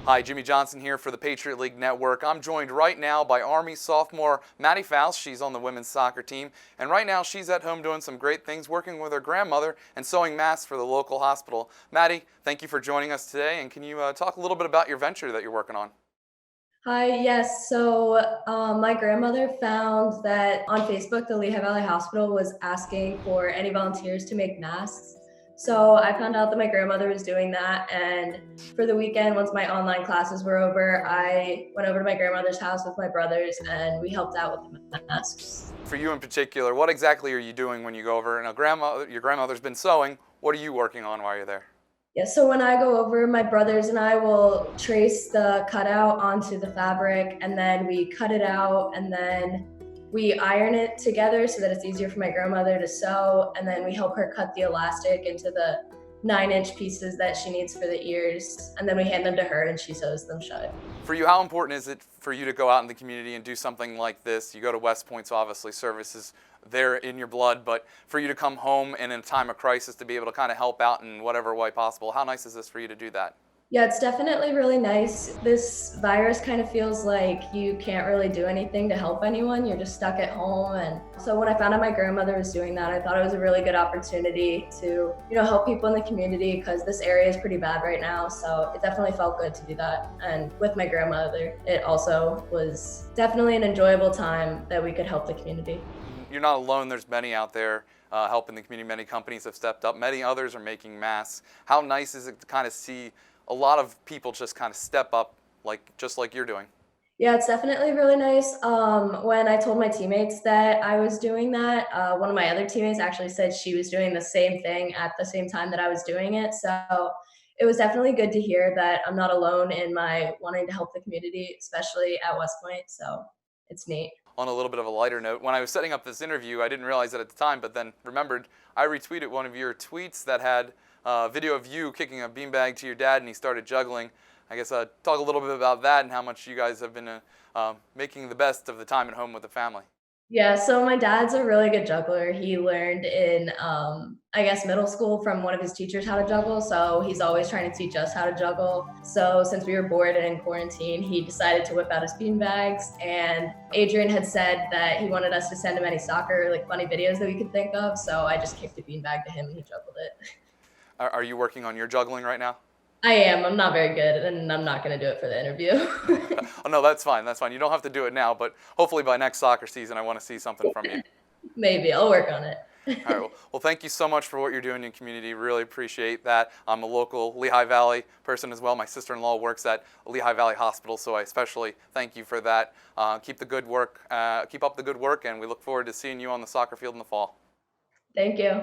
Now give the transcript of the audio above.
Hi, Jimmy Johnson here for the Patriot League Network. I'm joined right now by Army sophomore Maddie Faust. She's on the women's soccer team, and right now she's at home doing some great things, working with her grandmother and sewing masks for the local hospital. Maddie, thank you for joining us today, and can you talk a little bit about your venture that you're working on? Hi, yes. My grandmother found that on Facebook, the Lehigh Valley Hospital was asking for any volunteers to make masks. So I found out that my grandmother was doing that. And for the weekend, once my online classes were over, I went over to my grandmother's house with my brothers and we helped out with the masks. For you in particular, what exactly are you doing when you go over? Now, your grandmother's been sewing. What are you working on while you're there? Yeah, so when I go over, my brothers and I will trace the cutout onto the fabric and then we cut it out and then we iron it together so that it's easier for my grandmother to sew. And then we help her cut the elastic into the 9-inch pieces that she needs for the ears. And then we hand them to her and she sews them shut. For you, how important is it for you to go out in the community and do something like this? You go to West Point, so obviously service is there in your blood, but for you to come home and in a time of crisis to be able to kind of help out in whatever way possible, how nice is this for you to do that? Yeah, it's definitely really nice. This virus kind of feels like you can't really do anything to help anyone. You're just stuck at home. And so when I found out my grandmother was doing that, I thought it was a really good opportunity to, help people in the community because this area is pretty bad right now. So it definitely felt good to do that. And with my grandmother, it also was definitely an enjoyable time that we could help the community. You're not alone. There's many out there helping the community. Many companies have stepped up. Many others are making masks. How nice is it to kind of see a lot of people just kind of step up, just like you're doing? Yeah, it's definitely really nice. When I told my teammates that I was doing that, one of my other teammates actually said she was doing the same thing at the same time that I was doing it. So it was definitely good to hear that I'm not alone in my wanting to help the community, especially at West Point. So it's neat. On a little bit of a lighter note, when I was setting up this interview, I didn't realize it at the time, but then remembered I retweeted one of your tweets that had a video of you kicking a beanbag to your dad and he started juggling. I guess talk a little bit about that and how much you guys have been making the best of the time at home with the family. Yeah, so my dad's a really good juggler. He learned in, I guess, middle school from one of his teachers how to juggle. So he's always trying to teach us how to juggle. So since we were bored and in quarantine, he decided to whip out his beanbags. And Adrian had said that he wanted us to send him any soccer, like funny videos that we could think of. So I just kicked a beanbag to him and he juggled it. Are you working on your juggling right now? I am. I'm not very good, and I'm not going to do it for the interview. Oh, no, that's fine. That's fine. You don't have to do it now, but hopefully by next soccer season, I want to see something from you. Maybe. I'll work on it. All right. Well, thank you so much for what you're doing in your community. Really appreciate that. I'm a local Lehigh Valley person as well. My sister-in-law works at Lehigh Valley Hospital, so I especially thank you for that. Keep the good work. Keep up the good work, and we look forward to seeing you on the soccer field in the fall. Thank you.